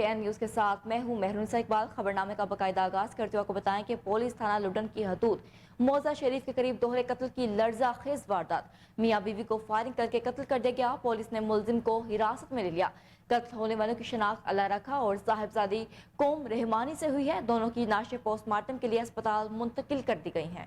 KN news کے ساتھ میں ہوں مہرونسا اقبال۔ خبرنامے کا باقاعدہ آغاز کرتے ہوئے آپ کو بتائیں کہ پولیس تھانہ لڈن کی حدود موضع شریف کے قریب دوہرے قتل کی لرزہ خیز واردات، میاں بیوی کو فائرنگ کر کے قتل کر دیا گیا۔ پولیس نے ملزم کو حراست میں لے لیا۔ قتل ہونے والوں کی شناخت اللہ رکھا اور صاحبزادی قوم رحمانی سے ہوئی ہے۔ دونوں کی نعشیں پوسٹ مارٹم کے لیے اسپتال منتقل کر دی گئی ہیں۔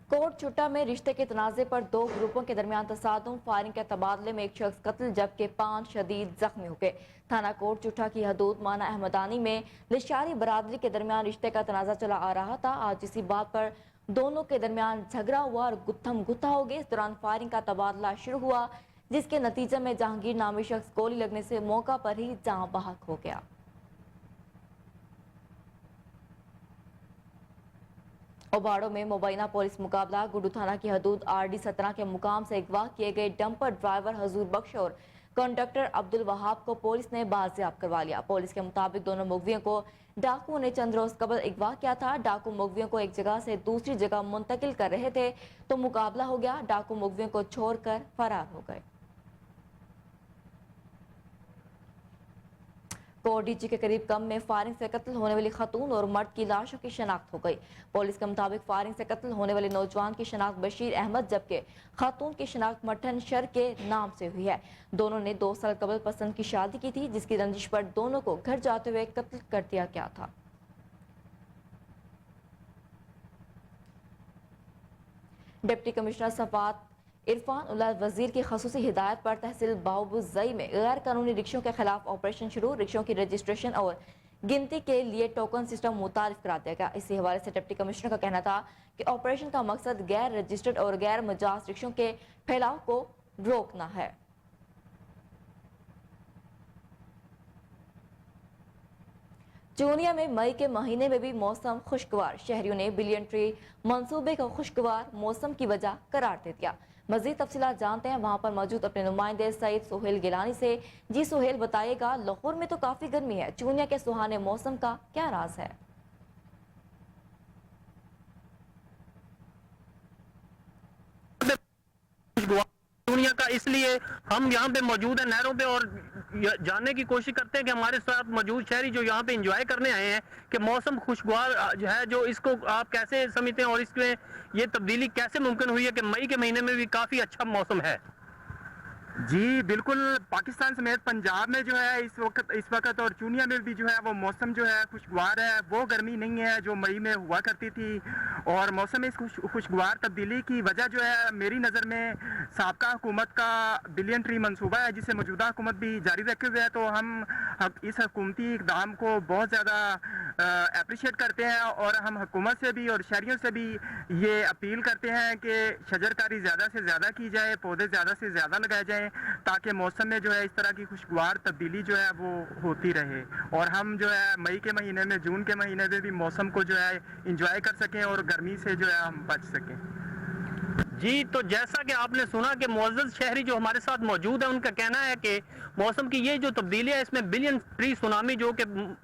کوٹ چٹا میں رشتے کے تنازع پر دو گروپوں کے درمیان تصادم، فائرنگ کے تبادلے میں ایک شخص قتل جبکہ 5 شدید زخمی ہو گئے۔ تھانہ کوٹ چٹا کی حدود مانا احمدانی میں لشکاری برادری کے درمیان رشتے کا تنازع چلا آ رہا تھا۔ آج اسی بات پر دونوں کے درمیان جھگڑا ہوا اور گتھم گتھا ہو گئے۔ اس دوران فائرنگ کا تبادلہ شروع ہوا جس کے نتیجے میں جہانگیر نامی شخص گولی لگنے سے موقع پر ہی جاں بحق ہو گیا۔ اوباڑوں میں مبینہ پولیس مقابلہ، گڈو تھانہ کی حدود RD 17 کے مقام سے اغوا کیے گئے ڈمپر ڈرائیور حضور بخش اور کنڈکٹر عبدالوہاب کو پولیس نے بازیاب کروا لیا۔ پولیس کے مطابق دونوں مغویوں کو ڈاکوؤں نے چند روز قبل اغوا کیا تھا۔ ڈاکو مغویوں کو ایک جگہ سے دوسری جگہ منتقل کر رہے تھے تو مقابلہ ہو گیا۔ ڈاکو مغویوں کو چھوڑ کر فرار ہو گئے۔ کوٹ ڈی جی کے قریب کم میں فائرنگ سے قتل ہونے والی خاتون اور مرد کی لاشوں کی شناخت ہو گئی۔ پولیس کے مطابق فائرنگ سے قتل ہونے والے نوجوان کی شناخت بشیر احمد جبکہ خاتون کی شناخت مٹھن شر کے نام سے ہوئی ہے۔ دونوں نے 2 سال قبل پسند کی شادی کی تھی جس کی رنجش پر دونوں کو گھر جاتے ہوئے قتل کر دیا گیا تھا۔ ڈپٹی کمشنر صفات عرفان اللہ وزیر کی خصوصی ہدایت پر تحصیل باؤبوزئی میں غیر قانونی رکشوں کے خلاف آپریشن شروع، رکشوں کی رجسٹریشن اور گنتی کے لیے ٹوکن سسٹم متعارف کرا دیا گیا۔ اسی حوالے سے ڈپٹی کمشنر کا کہنا تھا کہ آپریشن کا مقصد غیر رجسٹرڈ اور غیر مجاز رکشوں کے پھیلاؤ کو روکنا ہے۔ چونیا میں مئی کے مہینے میں بھی موسم خوشگوار، شہریوں نے بلین ٹری منصوبے کو خوشگوار موسم کی وجہ قرار دے دیا۔ مزید تفصیلات جانتے ہیں وہاں پر موجود اپنے نمائندے سعید سہیل گیلانی سے۔ جی سہیل، بتائیے گا لاہور میں تو کافی گرمی ہے، چونیا کے سہانے موسم کا کیا راز ہے؟ دنیا کا اس لیے ہم یہاں پہ موجود ہیں نہروں پہ اور جاننے کی کوشش کرتے ہیں کہ ہمارے ساتھ موجود شہری جو یہاں پہ انجوائے کرنے آئے ہیں کہ موسم خوشگوار ہے، جو اس کو آپ کیسے سمجھتے ہیں اور اس میں یہ تبدیلی کیسے ممکن ہوئی ہے کہ مئی کے مہینے میں بھی کافی اچھا موسم ہے؟ جی بالکل، پاکستان سمیت پنجاب میں جو ہے اس وقت اور چونیا میں بھی جو ہے وہ موسم جو ہے خوشگوار ہے، وہ گرمی نہیں ہے جو مئی میں ہوا کرتی تھی۔ اور موسم اس خوشگوار تبدیلی کی وجہ جو ہے میری نظر میں سابقہ حکومت کا بلین ٹری منصوبہ ہے جسے موجودہ حکومت بھی جاری رکھے ہوئے ہے، تو ہم اس حکومتی اقدام کو بہت زیادہ اپریشیٹ کرتے ہیں اور ہم حکومت سے بھی اور شہریوں سے بھی یہ اپیل کرتے ہیں کہ شجر کاری زیادہ سے زیادہ کی جائے، پودے زیادہ سے زیادہ لگائے جائیں تاکہ موسم میں جو ہے اس طرح کی خوشگوار تبدیلی جو ہے وہ ہوتی رہے اور ہم جو ہے مئی کے مہینے میں، جون کے مہینے میں بھی موسم کو جو ہے انجوائے کر سکیں اور گرمی سے جو ہے ہم بچ سکیں۔ جی، تو جیسا کہ آپ نے سنا کہ معزز شہری جو ہمارے ساتھ موجود ہیں ان کا کہنا ہے کہ موسم کی یہ جو تبدیلی ہے اس میں بلین ٹری سونامی جو کہ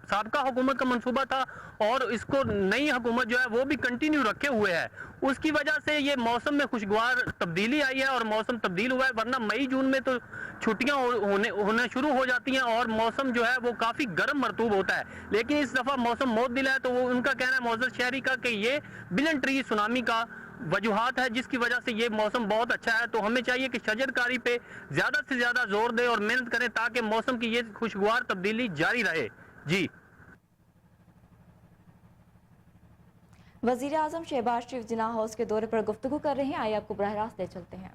سابقہ حکومت کا منصوبہ تھا اور اس کو نئی حکومت جو ہے وہ بھی کنٹینیو رکھے ہوئے ہے، اس کی وجہ سے یہ موسم میں خوشگوار تبدیلی آئی ہے اور موسم تبدیل ہوا ہے، ورنہ مئی جون میں تو چھٹیاں ہونے شروع ہو جاتی ہیں اور موسم جو ہے وہ کافی گرم مرطوب ہوتا ہے، لیکن اس دفعہ موسم معتدل ہے۔ تو وہ ان کا کہنا ہے معزز شہری کا کہ یہ بلین ٹری سونامی کا وجوہات ہے جس کی وجہ سے یہ موسم بہت اچھا ہے، تو ہمیں چاہیے کہ شجر کاری پہ زیادہ سے زیادہ زور دیں اور محنت کریں تاکہ موسم کی یہ خوشگوار تبدیلی جاری رہے۔ جی، وزیر اعظم شہباز شریف جناح ہاؤس کے دورے پر گفتگو کر رہے ہیں، آئیے آپ کو براہ راست لے چلتے ہیں۔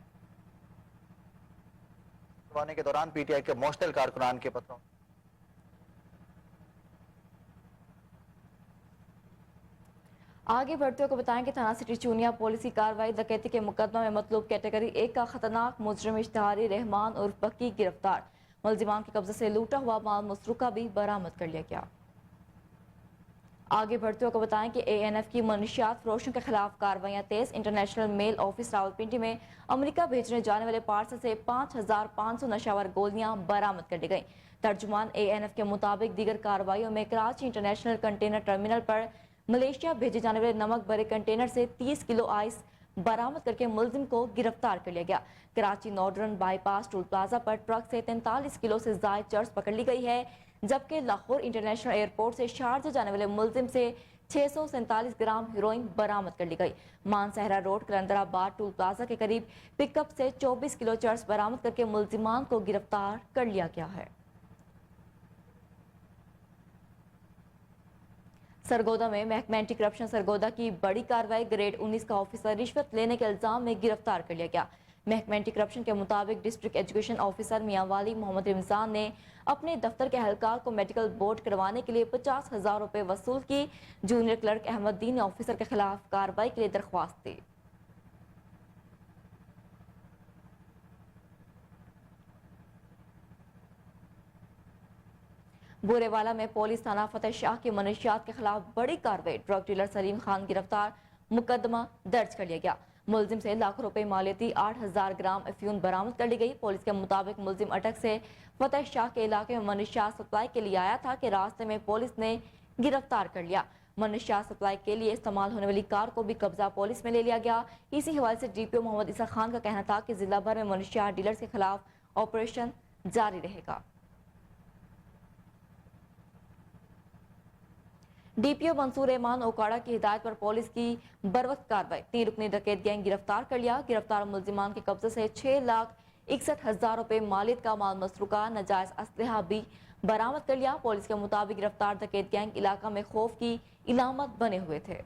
کے دوران PTI کے موشتل کارکنان کے پتروں آگے بڑھتے ہوئے بتائیں کہ تھانہ سٹی چونیا پولیس کی کارروائی، ڈکیتی کے مقدمہ میں مطلوب کیٹیگری 1 کا خطرناک مجرم اشتہاری رحمان عرف بکی گرفتار، ملزمان کے قبضے سے لوٹا ہوا مال مسروقہ بھی برآمد کر لیا گیا۔ आगे बढ़ते हुए बताएं कि ANF की मनशियात फरोशों के खिलाफ कार्रवाइयां तेज। इंटरनेशनल मेल ऑफिस रावलपिंडी में अमेरिका भेजने जाने वाले पार्सल से 5,500 नशावर गोलियां बरामद कर ली गई। तर्जुमान ANF के मुताबिक दीगर कार्रवाइयों में कराची इंटरनेशनल कंटेनर टर्मिनल पर मलेशिया भेजे जाने वाले नमक भरे कंटेनर से 30 किलो आइस बरामद करके मुलजिम को गिरफ्तार कर लिया गया। Karachi northern bypass toll plaza पर ट्रक से 43 किलो से जायद चर्स पकड़ ली गई है, जबकि लाहौर इंटरनेशनल एयरपोर्ट से शारजा जाने वाले मुलजिम से 647 ग्राम हेरोइन बरामद कर ली गई। मानसहरा रोड कलंदराबाद टोल प्लाजा के करीब पिकअप से 24 किलो चर्स बरामद करके मुलजिमान को गिरफ्तार कर लिया गया है। सरगोदा में महकमा एंटी करप्शन सरगोदा की बड़ी कार्रवाई। ग्रेड 19 का ऑफिसर रिश्वत लेने के इल्जाम में गिरफ्तार कर लिया गया। महकमा एंटी करप्शन के मुताबिक डिस्ट्रिक्ट एजुकेशन ऑफिसर मियां वाली मोहम्मद रमजान ने अपने दफ्तर के एहलकार को मेडिकल बोर्ड करवाने के लिए 50,000 रुपए वसूल की। जूनियर क्लर्क अहमद दीन ने ऑफिसर के खिलाफ कार्रवाई के लिए दरख्वास्त दी। बुरेवाला में पुलिस थाना फतेह शाह की मनशियात के खिलाफ बड़ी कार्रवाई। ड्रग डीलर सलीम खान गिरफ्तार, मुकदमा दर्ज कर लिया गया। मुलजिम से लाखों रुपए मालियती 8,000 ग्राम अफ्यून बरामद कर ली गई। पुलिस के मुताबिक मुलजिम अटक से फतेह शाह के इलाके में मनशियात सप्लाई के लिए आया था कि रास्ते में पुलिस ने गिरफ्तार कर लिया। मनशियात सप्लाई के लिए इस्तेमाल होने वाली कार को भी कब्जा पुलिस में ले लिया गया। इसी हवाले से DPO मोहम्मद इसा खान का कहना था कि जिला भर में मनशियात डीलर्स के खिलाफ ऑपरेशन जारी रहेगा। DPO मंसूर रहमान ओकाड़ा की हिदायत पर पुलिस की बरवक्त कार्रवाई। 3 रुकनी डकैत गैंग गिरफ्तार कर लिया। गिरफ्तार मुलजिमान के कब्जे से 6,61,000 रुपए मालियत का माल मसरूका नाजायज असलहा भी बरामद कर लिया। पुलिस के मुताबिक गिरफ्तार डकैत गैंग इलाका में खौफ की इलामत बने हुए थे।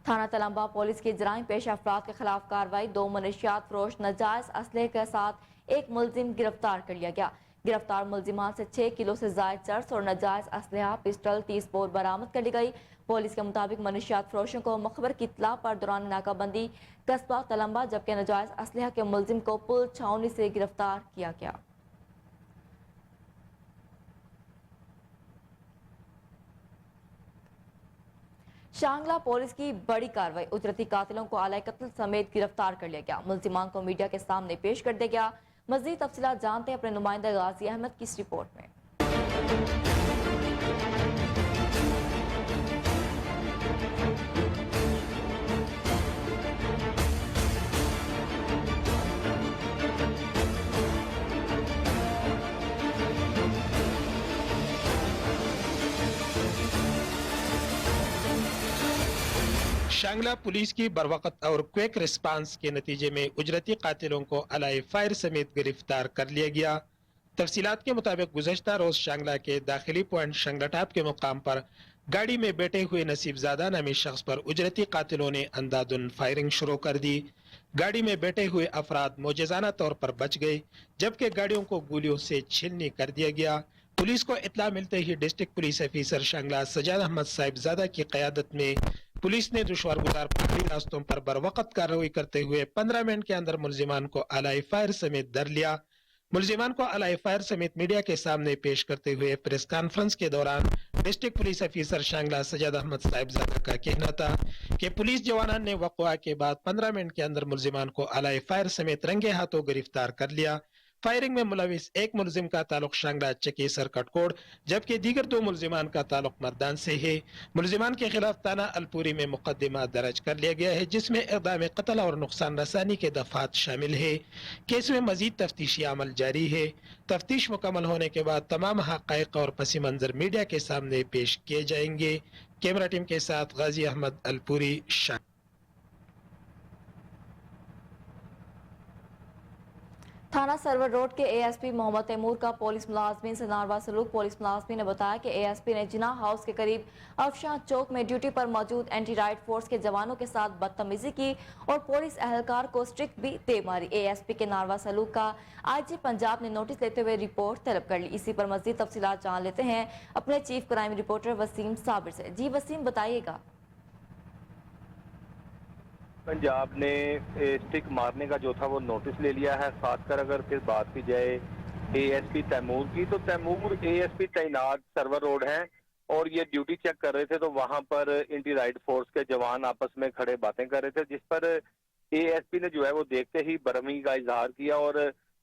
थाना तलंबा पुलिस की जराइम पेश अफराद के खिलाफ कार्रवाई। 2 मनशियात फरोश नाजायज असलहे के साथ एक मुलजिम गिरफ्तार कर लिया गया। गिरफ्तार मुलजिमान से 6 किलो से जायद चर्स और नाजायज असलहा पिस्टल 30 बोर बरामद कर ली गई। पुलिस के मुताबिक मनशियात फरोशों को मखबर की इत्तला पर दौरान नाकाबंदी कस्बा तलंबा जबकि नाजायज असलहा के मुलजिम को पुल छावनी से गिरफ्तार किया गया। शांगला पुलिस की बड़ी कार्रवाई। उजरती कातिलों को आला कत्ल समेत गिरफ्तार कर लिया गया। मुलजिमान को मीडिया के सामने पेश कर दिया गया। मजीद तफसीलात जानते हैं अपने नुमाइंदा गाजी अहमद की इस रिपोर्ट में। शांगला पुलिस की बरवकत और क्विक रिस्पांस के नतीजे में उजरती कातिलों को अलाए फायर समेत गिरफ्तार कर लिया गया। तफसीलात के मुताबिक गुज़श्ता रोज शांगला के दाखिली पॉइंट शंगलाटाप के मुकाम पर गाड़ी में बैठे हुए नसीबजादा नामी शख्स पर उजरती कातिलों ने अंधाधुन फायरिंग शुरू कर दी। गाड़ी में बैठे हुए अफराद मौजज़ाना तौर पर बच गए, जबकि गाड़ियों को गोलियों से छीलनी कर दिया गया। पुलिस को इत्तला मिलते ही district police officer Shangla Sajjad Ahmad Sahibzada की क़यादत में पुलिस ने दुश्वारगुजार पहाड़ी रास्तों पर बरवकत कार्रवाई करते हुए 15 मिनट के अंदर मुलजिमान को आलाए फायर समेत धर लिया। मुलजिमान को आलाए फायर समेत मीडिया के सामने पेश करते हुए प्रेस कॉन्फ्रेंस के दौरान district police officer Shangla Sajjad Ahmad Sahibzada का कहना था कि पुलिस जवानान ने वक़्वा के बाद 15 मिनट के अंदर मुलजिमान को आलाए फायर समेत रंगे हाथों गिरफ्तार कर लिया। फायरिंग में मुलविस एक मुलजिम का ताल्लुक शांगला चकी सरकटकोट जबकि दीगर 2 मुलजिमान का ताल्लुक मर्दान से है। मुलजिमान के खिलाफ थाना अलपुरी में मुकदमा दर्ज कर लिया गया है, जिसमें इक़दाम कत्ल और नुकसान रसानी के दफात शामिल है। केस में मजीद तफ्तीशी अमल जारी है। तफ्तीश मुकम्मल होने के बाद तमाम हक़ाइक़ और पसी मंजर मीडिया के सामने पेश किए जाएंगे। कैमरा टीम के साथ गाजी अहमद, अलपुरी, शांगला। थाना सरवर रोड के ASP मोहम्मद तैमूर का पुलिस मुलाजमीन से नारवा सलूक। पुलिस मुलाजमीन ने बताया कि ASP ने जिना हाउस के करीब अफशां चौक में ड्यूटी पर मौजूद एंटी राइट फोर्स के जवानों के साथ बदतमीजी की और पुलिस एहलकार को स्ट्रिक भी दे मारी। ASP के नारवा सलूक का IG पंजाब ने नोटिस लेते हुए रिपोर्ट तलब कर ली। इसी पर मजीद तफसीलात जान लेते हैं अपने chief crime reporter Waseem Sabir से। जी वसीम, बताइएगा। पंजाब ने स्टिक मारने का जो था वो नोटिस ले लिया है। खासकर अगर फिर बात की जाए ASP تیمور کی. تو تیمور ASP تعینات سرور روڈ ہیں اور یہ ڈیوٹی چیک کر رہے تھے تو وہاں پر اینٹی رائٹ فورس کے جوان آپس میں کھڑے باتیں کر رہے تھے, جس پر ASP نے جو ہے وہ دیکھتے ہی برہمی کا اظہار کیا اور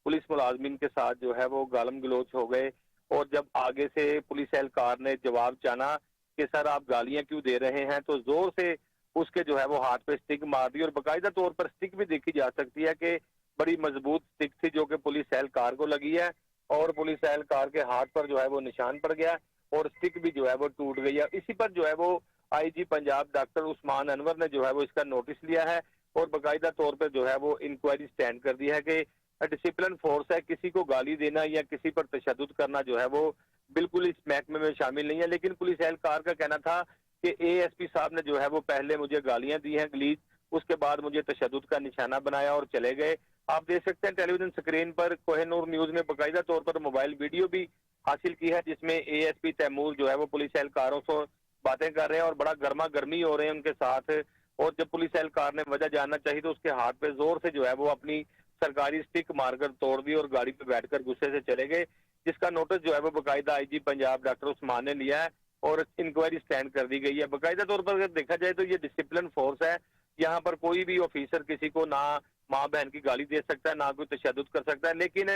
پولیس ملازمین کے ساتھ جو ہے وہ گالم گلوچ ہو گئے. اور جب آگے سے پولیس اہلکار نے جواب جانا کہ سر آپ گالیاں کیوں دے رہے ہیں, تو زور سے اس کے جو ہے وہ ہاتھ پہ سٹک مار دی, اور باقاعدہ طور پر سٹک بھی دیکھی جا سکتی ہے کہ بڑی مضبوط سٹک تھی جو کہ پولیس اہلکار کو لگی ہے اور پولیس اہلکار کے ہاتھ پر جو ہے وہ نشان پڑ گیا اور سٹک بھی جو ہے وہ ٹوٹ گئی ہے. اسی پر جو ہے وہ IG پنجاب ڈاکٹر عثمان انور نے جو ہے وہ اس کا نوٹس لیا ہے اور باقاعدہ طور پر جو ہے وہ انکوائری سٹینڈ کر دی ہے کہ ڈسپلن فورس ہے, کسی کو گالی دینا یا کسی پر تشدد کرنا جو ہے وہ بالکل اس محکمے میں شامل نہیں ہے. لیکن پولیس اہلکار کا کہنا تھا کہ ASP صاحب نے جو ہے وہ پہلے مجھے گالیاں دی ہیں گلیچ, اس کے بعد مجھے تشدد کا نشانہ بنایا اور چلے گئے. آپ دیکھ سکتے ہیں ٹیلی ویژن سکرین پر کوہ نور نیوز نے باقاعدہ طور پر موبائل ویڈیو بھی حاصل کی ہے جس میں ASP تیمور جو ہے وہ پولیس اہلکاروں سے باتیں کر رہے ہیں اور بڑا گرما گرمی ہو رہے ہیں ان کے ساتھ. اور جب پولیس اہلکار نے وجہ جاننا چاہیے تو اس کے ہاتھ پہ زور سے جو ہے وہ اپنی سرکاری سٹک مار کر توڑ دی اور گاڑی پہ بیٹھ کر غصے سے چلے گئے, جس کا نوٹس جو ہے وہ باقاعدہ IG پنجاب ڈاکٹر عثمان نے لیا ہے اور انکوائری سٹینڈ کر دی گئی ہے. باقاعدہ طور پر اگر دیکھا جائے تو یہ ڈسپلن فورس ہے, یہاں پر کوئی بھی آفیسر کسی کو نہ ماں بہن کی گالی دے سکتا ہے نہ کوئی تشدد کر سکتا ہے. لیکن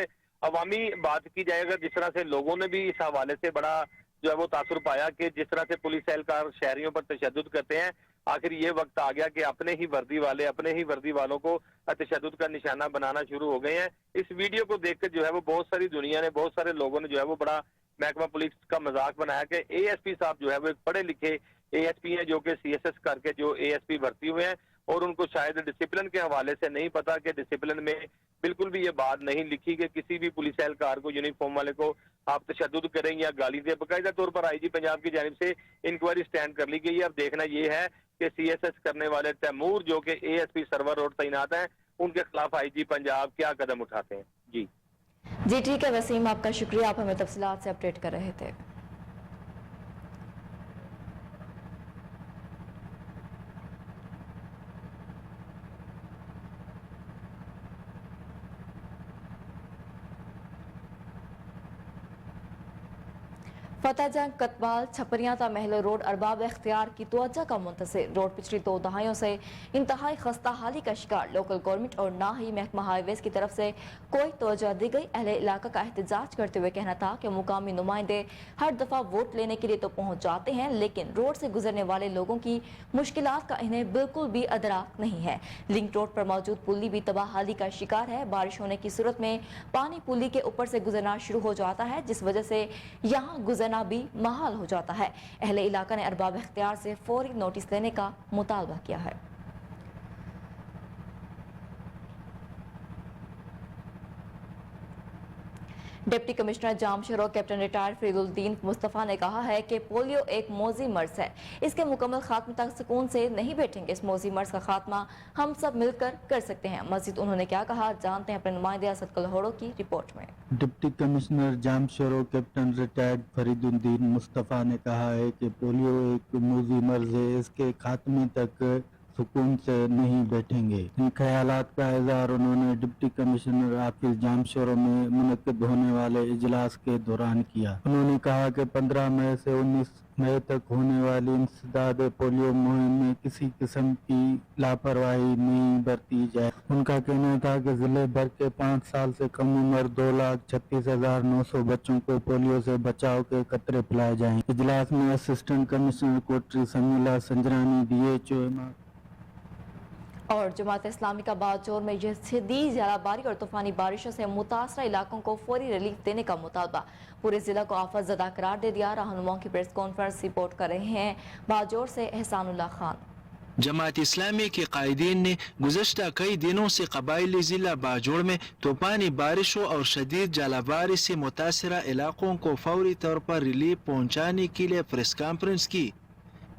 عوامی بات کی جائے اگر جس طرح سے لوگوں نے بھی اس حوالے سے بڑا جو ہے وہ تاثر پایا کہ جس طرح سے پولیس اہلکار شہریوں پر تشدد کرتے ہیں, آخر یہ وقت آ گیا کہ اپنے ہی وردی والوں کو تشدد کا نشانہ بنانا شروع ہو گئے ہیں. اس ویڈیو کو دیکھ کر جو ہے وہ بہت ساری دنیا نے, بہت سارے لوگوں نے جو ہے وہ بڑا محکمہ پولیس کا مذاق بنایا کہ ASP صاحب جو ہے وہ ایک پڑھے لکھے ASP ہیں جو کہ CSS کر کے جو ASP بھرتی ہوئے ہیں اور ان کو شاید ڈسپلن کے حوالے سے نہیں پتا کہ ڈسپلن میں بالکل بھی یہ بات نہیں لکھی کہ کسی بھی پولیس اہلکار کو یونیفارم والے کو آپ تشدد کریں یا گالی دیں. باقاعدہ طور پر IG پنجاب کی جانب سے انکوائری سٹینڈ کر لی گئی ہے. اب دیکھنا یہ ہے کہ CSS کرنے والے تیمور جو کہ ASP سرور روڈ تعینات ہیں ان کے خلاف IG پنجاب کیا قدم اٹھاتے ہیں. جی ٹھیک ہے وسیم, آپ کا شکریہ, آپ ہمیں تفصیلات سے اپڈیٹ کر رہے تھے. فتح جنگ کتبال چھپریاں تا محل روڈ ارباب اختیار کی توجہ کا منتظر. روڈ پچھلی 2 دہائیوں سے انتہائی خستہ حالی کا شکار. لوکل گورنمنٹ اور نہ ہی محکمہ ہائی ویز کی طرف سے کوئی توجہ دی گئی. اہل علاقہ کا احتجاج کرتے ہوئے کہنا تھا کہ مقامی نمائندے ہر دفعہ ووٹ لینے کے لیے تو پہنچ جاتے ہیں لیکن روڈ سے گزرنے والے لوگوں کی مشکلات کا انہیں بالکل بھی ادراک نہیں ہے. لنک روڈ پر موجود پلی بھی تباہ حالی کا شکار ہے. بارش ہونے کی صورت میں پانی پلی کے اوپر سے گزرنا شروع ہو جاتا ہے جس وجہ سے یہاں گزرنا بھی محال ہو جاتا ہے. اہل علاقہ نے ارباب اختیار سے فوری نوٹس لینے کا مطالبہ کیا ہے. ڈپٹی کمشنر جام شہروں کیپٹن ریٹائرڈ فرید الدین مصطفیٰ نے کہا ہے کہ پولیو ایک موذی مرض ہے, اس کے مکمل خاتمے تک سکون سے نہیں بیٹھیں گے. اس موذی مرض کا خاتمہ ہم سب مل کر سکتے ہیں. مزید انہوں نے کیا کہا جانتے ہیں اپنے نمائندے اسد کلہوڑو کی رپورٹ میں. ڈپٹی کمشنر جام شہروں کیپٹن ریٹائرڈ فرید الدین مصطفیٰ نے کہا ہے کہ پولیو ایک موذی مرض ہے, اس کے خاتمے تک سکون سے نہیں بیٹھیں گے. ان خیالات کا اظہار انہوں نے ڈپٹی کمشنر آفس جام شہروں میں منعقد ہونے والے اجلاس کے دوران کیا. انہوں نے کہا کہ 15 مئی سے 19 مئی تک ہونے والی انسداد پولیو مہم میں کسی قسم کی لاپرواہی نہیں برتی جائے. ان کا کہنا تھا کہ ضلع بھر کے 5 سال سے کم عمر 2,36,900 بچوں کو پولیو سے بچاؤ کے قطرے پلائے جائیں. اجلاس میں assistant commissioner Kotri Sumaila Sanjrani DHO اور جماعت اسلامی کا باجوڑ میں یہ شدید ژالہ باری اور طوفانی بارشوں سے متاثرہ علاقوں کو فوری ریلیف دینے کا مطالبہ. پورے ضلع کو آفت زدہ قرار دے دیا. رہنماؤں کی پریس کانفرنس رپورٹ کر رہے ہیں باجوڑ سے احسان اللہ خان. جماعت اسلامی کے قائدین نے گزشتہ کئی دنوں سے قبائلی ضلع باجوڑ میں طوفانی بارشوں اور شدید ژالہ باری سے متاثرہ علاقوں کو فوری طور پر ریلیف پہنچانے کے لیے پریس کانفرنس کی.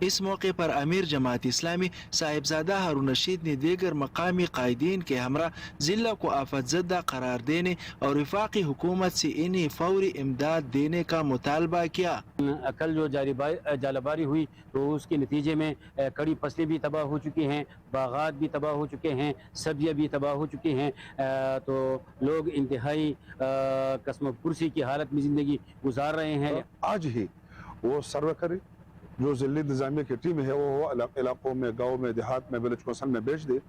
इस मौके पर अमीर जमात इस्लामी साहिबजादा हारून रशीद ने दीगर मकामी कायदीन के हमरा जिला को आफतजदा करार देने और वफाकी हुकूमत से इन्हें फौरी इमदाद देने का मुतालबा किया। कल जो जालाबारी हुई तो उसके नतीजे में कड़ी फसलें भी तबाह हो चुकी हैं, बागात भी तबाह हो चुके हैं, सब्जियां भी तबाह हो चुकी हैं, तो लोग इंतहाई कसम कुर्सी की हालत में ज़िंदगी गुजार रहे हैं। आज ही वो सर्वे करे, जो ज़िली इंतज़ामिया की टीम है वो इलाकों में, गाँव में, देहात में, विलेज कौंसल में भेज दे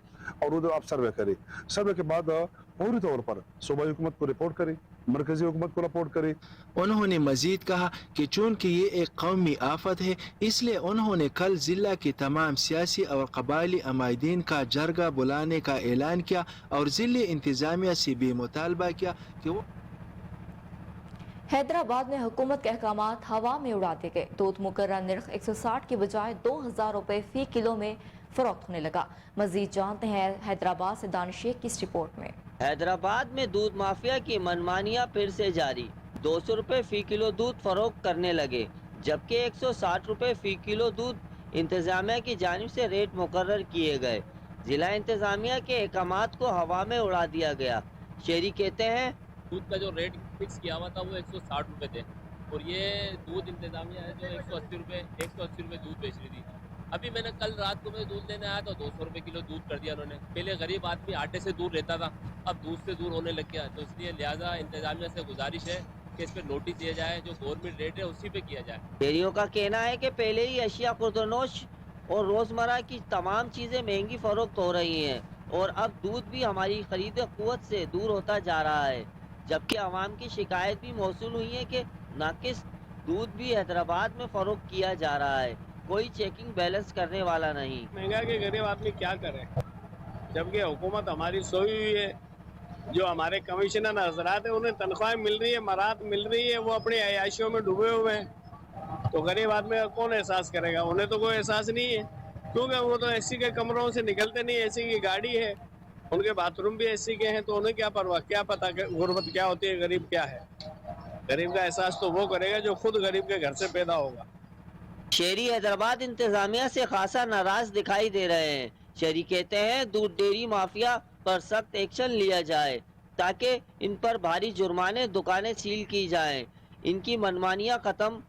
और उधर आप सर्वे करें। सर्वे के बाद पूरी तौर पर सूबाई हुकूमत को रिपोर्ट करें, मरकजी हुकूमत को रिपोर्ट करें। उन्होंने मजीद कहा कि चूंकि ये एक कौमी आफत है, इसलिए उन्होंने कल जिला के तमाम सियासी और कबायली अमायदीन का जरगा बुलाने का ऐलान किया और जिले इंतजामिया से भी मुतालबा किया कि वो हैदराबाद में हुकूमत के अहकामात हवा में उड़ा दिए गए। दूध मुकर्रर निर्ख 160 की बजाय 2000 रुपए फी किलो में फरोख्त होने लगा। मजीद जानते हैं हैदराबाद से दानिश शेख की इस रिपोर्ट में। हैदराबाद में दूध माफिया की मनमानियां फिर से जारी। 200 रुपए फी किलो दूध फरोख्त करने लगे, जबकि 160 रुपए फी किलो दूध इंतजामिया की जानिब से रेट मुकर्रर किए गए। जिला इंतजामिया के अहकामात को हवा में उड़ा दिया गया। शहरी कहते हैं दूध का जो रेट फिक्स किया हुआ था वो 160 रुपए थे और ये दूध इंतजामिया है जो 180 रुपए दूध बेच रही थी। अभी मैंने कल रात को मैं दूध लेने आया तो 200 रुपए किलो दूध कर दिया उन्होंने। पहले गरीब आदमी आटे से दूर रहता था, अब दूध से दूर होने लग गया। तो इसलिए लिहाजा इंतजामिया से गुजारिश है कि इस पर नोटिस दिया जाए, जो गवर्नमेंट रेट है उसी पे किया जाए। शहरियों का कहना है कि पहले ही अशिया खुर्दनोश और रोजमर्रा की तमाम चीजें महंगी फरोख्त हो रही हैं और अब दूध भी हमारी खरीद कुव्वत से दूर होता जा रहा है, जबकि आवाम की शिकायत भी मौसूल हुई है कि नाकिस दूध भी हैदराबाद में फरोख्त किया जा रहा है, कोई चेकिंग बैलेंस करने वाला नहीं। महंगा के गरीब आदमी क्या करे, जबकि हुकूमत हमारी सोई हुई है। जो हमारे कमिश्नर हजरात है उन्हें तनख्वाहें मिल रही है, मराहत मिल रही है, वो अपनी अयाशियों में डूबे हुए हैं। तो गरीब आदमी का कौन एहसास करेगा? उन्हें तो कोई एहसास नहीं है, क्योंकि वो तो एसी के कमरों से निकलते नहीं। एसी की गाड़ी है, उनके बाथरूम भी एसी के हैं, तो उन्हें क्या परवाह, क्या पता कि गुर्बत क्या होती है, गरीब क्या है। गरीब का एहसास तो वो करेगा जो खुद गरीब के घर से पैदा होगा। शहरी हैदराबाद इंतजामिया से खासा नाराज दिखाई दे रहे हैं। शहरी कहते हैं दूध डेयरी माफिया पर सख्त एक्शन लिया जाए ताकि इन पर भारी जुर्माने, दुकानें सील की जाएं, इनकी मनमानियां खत्म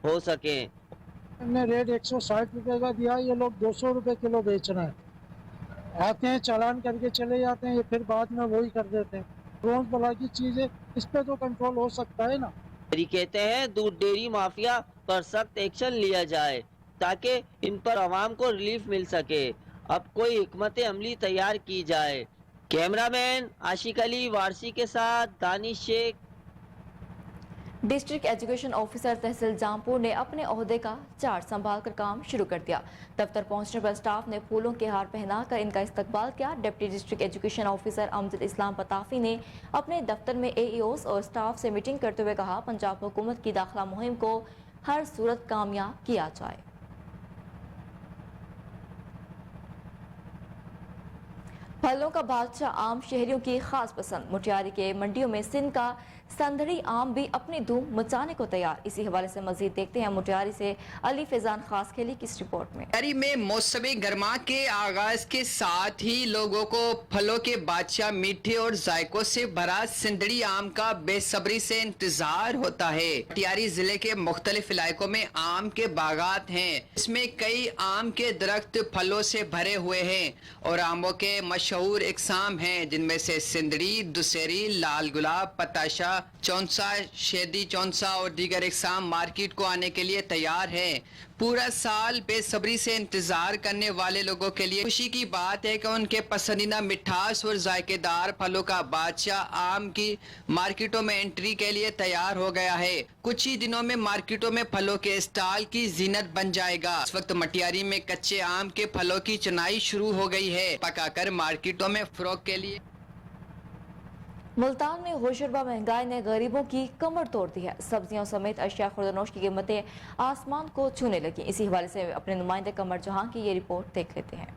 हो सके। हमने रेट 160 रुपए का दिया, ये लोग 200 रुपए किलो बेच रहे हैं। आते हैं चालान करके चले जाते हैं, ये फिर बाद में वही कर देते हैं। रोज भला की चीज है, इस पे तो कंट्रोल हो सकता है ना। कहते हैं दूध डेयरी माफिया पर सख्त एक्शन लिया जाए ताकि इन पर आवाम को रिलीफ मिल सके। अब कोई हिकमत अमली तैयार की जाए। कैमरामैन आशिक अली वारसी के साथ Danish Sheikh. District education officer तहसील जामपुर ने अपने ओहदे का चार्ज संभाल कर काम शुरू कर दिया। दफ्तर पहुंचने पर स्टाफ ने फूलों के हार पहनाकर इनका इस्तकबाल किया। Deputy district education officer Amjad Islam Pitafi ने अपने दफ्तर में AEOs और स्टाफ से मीटिंग करते हुए कहा, पंजाब हुकूमत की दाखिला मुहिम को हर सूरत कामयाब किया जाए। फलों का बादशाह आम शहरियों की खास पसंद। मुटियारी के मंडियों में सिंध का संदड़ी आम भी अपनी धूम मचाने को तैयार। इसी हवाले से मजीद देखते हैं मुटियारी से अली फैजान खास खेली की इस रिपोर्ट में। मुटियारी में मौसमी गर्मा के आगाज के साथ ही लोगों को फलों के बादशाह मीठे और जायकों से भरा सिंदड़ी आम का बेसब्री से इंतजार होता है। मुटियारी जिले के मुख्तलिफ इलाकों में आम के बागात हैं। इसमें कई आम के दरख्त फलों से भरे हुए हैं और आमों के मशहूर इकसाम हैं, जिनमें से सिंदड़ी, दुसेरी, लाल गुलाब, पताशा, चौंसा, शेदी चौंसा और दीगर इकसाम मार्केट को आने के लिए तैयार है। पूरा साल बेसब्री से इंतजार करने वाले लोगों के लिए खुशी की बात है कि उनके पसंदीदा मिठास और जायकेदार फलों का बादशाह आम की मार्केटों में एंट्री के लिए तैयार हो गया है। कुछ ही दिनों में मार्केटों में फलों के स्टॉल की जीनत बन जाएगा। इस वक्त मटियारी में कच्चे आम के फलों की चुनाई शुरू हो गई है, पकाकर मार्केटों में फरोख्त के लिए। मुल्तान में होशरबा महंगाई ने गरीबों की कमर तोड़ दी है। सब्जियों समेत अशिया खुर्दनोश की कीमतें आसमान को छूने लगी। इसी हवाले से अपने नुमाइंदे कमर जहां की ये रिपोर्ट देख लेते हैं।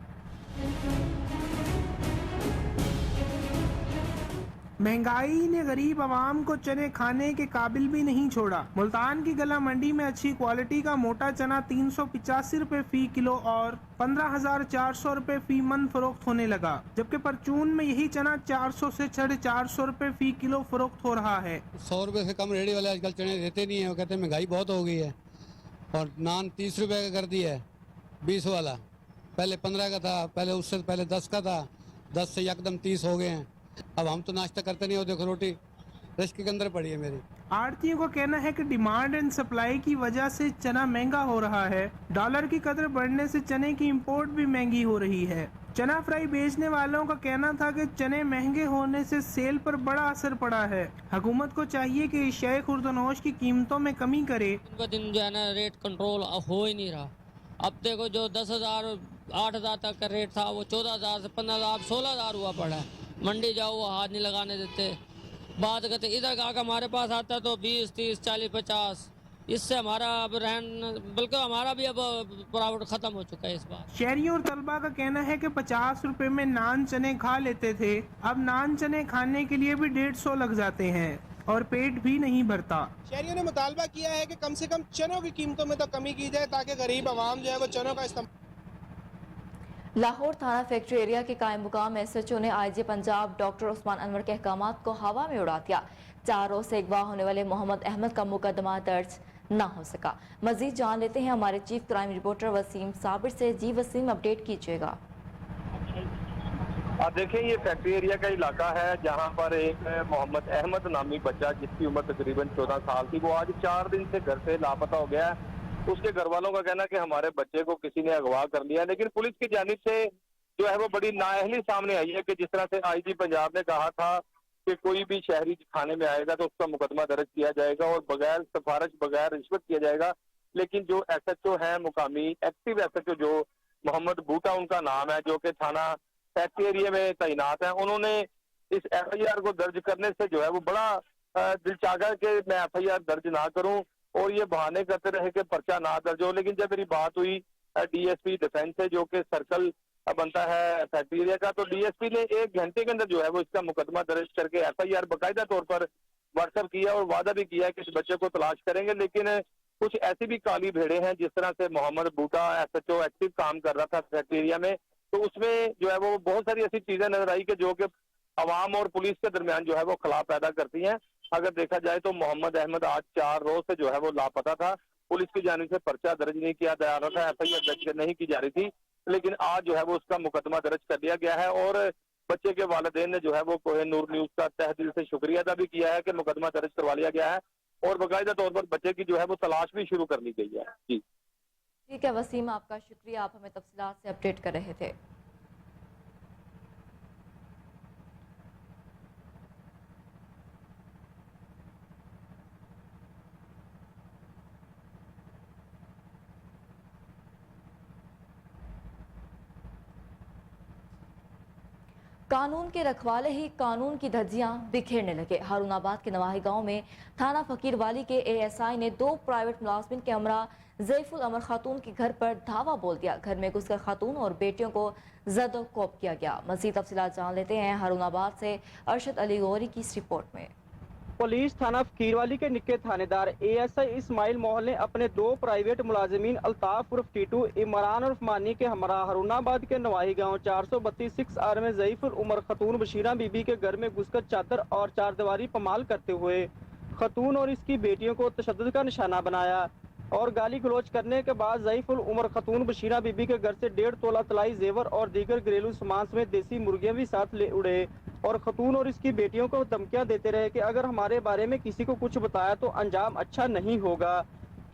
महंगाई ने गरीब आवाम को चने खाने के काबिल भी नहीं छोड़ा। मुल्तान की गला मंडी में अच्छी क्वालिटी का मोटा चना 385 रुपए फी किलो और 15,400 रुपए फी मन फरोख्त होने लगा, जबकि परचून में यही चना 400 से 450 रुपए फी किलो फरोख्त हो रहा है। 100 रुपए से कम रेडी वाले आजकल चने देते नहीं है, वो कहते हैं महंगाई बहुत हो गई है। और नान 30 रुपए का कर दिया है, 20 वाला, पहले 15 का था, पहले उससे पहले 10 का था, 10 से एकदम 30 हो गए हैं। अब हम तो नाश्ता करते नहीं हो, देखो रोटी रश्क के अंदर पड़ी है मेरी। आड़तियों का कहना है कि डिमांड एंड सप्लाई की वजह से चना महंगा हो रहा है। डॉलर की कदर बढ़ने से चने की इंपोर्ट भी महंगी हो रही है। चना फ्राई बेचने वालों का कहना था कि चने महंगे होने से सेल पर बड़ा असर पड़ा है। हुकूमत को चाहिए कि एशियाई खुर्दनोश की कीमतों में कमी करे। दिन ब दिन जो है ना रेट कंट्रोल हो ही नहीं रहा। अब देखो जो 10,000 8,000 तक का रेट था वो 14,000 से 15,000 16,000 हुआ पड़ा है। मंडी जाओ वो हाथ नहीं लगाने देते, बात करते। इधर का हमारे पास आता तो 20 30 40 50, इससे हमारा अब रहन बल्कि हमारा भी अब प्रॉफिट खत्म हो चुका है इस बार। शहरियों और तलबा का कहना है कि 50 रुपए में नान चने खा लेते थे, अब नान चने खाने के लिए भी 150 लग जाते हैं और पेट भी नहीं भरता। शहरियों ने मुतालबा किया है कि कम से कम चनों की कीमतों में तो कमी की जाए ताकि गरीब आवाम जो है वो चनों का इस्तेमाल। लाहौर थाना फैक्ट्री एरिया के कायम मुकाम SHO ने IG पंजाब डॉक्टर उस्मान अनवर के अहकामात को हवा में उड़ा दिया। 4 रोज से अगवा होने वाले मोहम्मद अहमद का मुकदमा दर्ज न हो सका। मजीद जान लेते हैं हमारे chief crime reporter Waseem Sabir से। जी वसीम, अपडेट कीजिएगा। देखिए, ये फैक्ट्री एरिया का इलाका है जहां पर एक मोहम्मद अहमद नामी बच्चा जिसकी उम्र तकरीबन 14 साल थी, वो आज 4 दिन से घर से लापता हो गया है। उसके घर वालों का कहना कि हमारे बच्चे को किसी ने अगवा कर लिया, लेकिन पुलिस की जानिब से जो है वो बड़ी नाअहली सामने आई है कि जिस तरह से IG पंजाब ने कहा था कि कोई भी शहरी थाने में आएगा तो उसका मुकदमा दर्ज किया जाएगा और बगैर सिफारिश बगैर रिश्वत किया जाएगा, लेकिन जो SHO है मुकामी एक्टिव SHO जो मोहम्मद बूटा उनका नाम है, जो कि थाना फैक्ट्री एरिया में तैनात है, उन्होंने इस FIR को दर्ज करने से जो है वो बड़ा दिलचागा कि मैं FIR दर्ज ना करूं और ये बहाने करते रहे कि पर्चा ना दर्ज हो। लेकिन जब मेरी बात हुई DSP डिफेंस से, जो कि सर्कल बनता है फैक्ट्री एरिया का, तो DSP ने 1 घंटे के अंदर जो है वो इसका मुकदमा दर्ज करके FIR बाकायदा तौर पर व्हाट्सएप किया और वादा भी किया कि इस बच्चे को तलाश करेंगे। लेकिन कुछ ऐसी भी काली भेड़े हैं, जिस तरह से मोहम्मद बूटा SHO एक्टिव काम कर रहा था फैक्ट्री एरिया में, तो उसमें जो है वो बहुत सारी ऐसी चीजें नजर आई कि जो कि अवाम और पुलिस के दरमियान जो है वो खिलाफ पैदा करती हैं। अगर देखा जाए तो मोहम्मद अहमद आज 4 रोज से जो है वो लापता था। पुलिस की जानिब से पर्चा दर्ज नहीं किया जा रहा था, FIR दर्ज नहीं की जा रही थी, लेकिन आज जो है वो उसका मुकदमा दर्ज कर दिया गया है। और बच्चे के वालिदैन ने जो है वो कोहे नूर न्यूज का तहे दिल से शुक्रिया अदा भी किया है कि मुकदमा दर्ज करवा लिया गया है और बाकायदा तौर पर बच्चे की जो है वो तलाश भी शुरू कर ली गई है। जी ठीक है वसीम, आपका शुक्रिया, आप हमें तफसीलात से अपडेट कर रहे थे। कानून के रखवाले ही कानून की धज्जियां बिखेरने लगे। हारूनाबाद के नवाही गांव में थाना फकीरवाली के ASI ने 2 प्राइवेट मुलाजमिन के हमरा ज़ैफुल अमर खातून के घर पर धावा बोल दिया। घर में घुसकर खातून और बेटियों को ज़द-ओ-कोब किया गया। मज़ीद तफसीलात जान लेते हैं हारूनाबाद से अरशद अली गौरी की इस रिपोर्ट में। पुलिस थाना फकीरवाली के निक्के थानेदार ASI इस्माइल मोहल ने अपने 2 प्राइवेट मुलाजिमीन अल्ताफ उर्फ टीटू, इमरान उर्फ मानी के हमरा हारूनाबाद के नवाही गांव 432 6R में ज़ईफुल उमर खतून बशीरा बीबी के घर में घुसकर चादर और चारदीवारी पमाल करते हुए खतून और इसकी बेटियों को तशद्दुद का निशाना बनाया और गाली गलौज करने के बाद ज़ईफुल उमर खतून बशीरा बीबी के घर से 1.5 तोला तलाई जेवर और दीगर घरेलू सामान समेत देसी मुर्गियां भी साथ ले उड़े और खतून और इसकी बेटियों को धमकियां देते रहे कि अगर हमारे बारे में किसी को कुछ बताया तो अंजाम अच्छा नहीं होगा,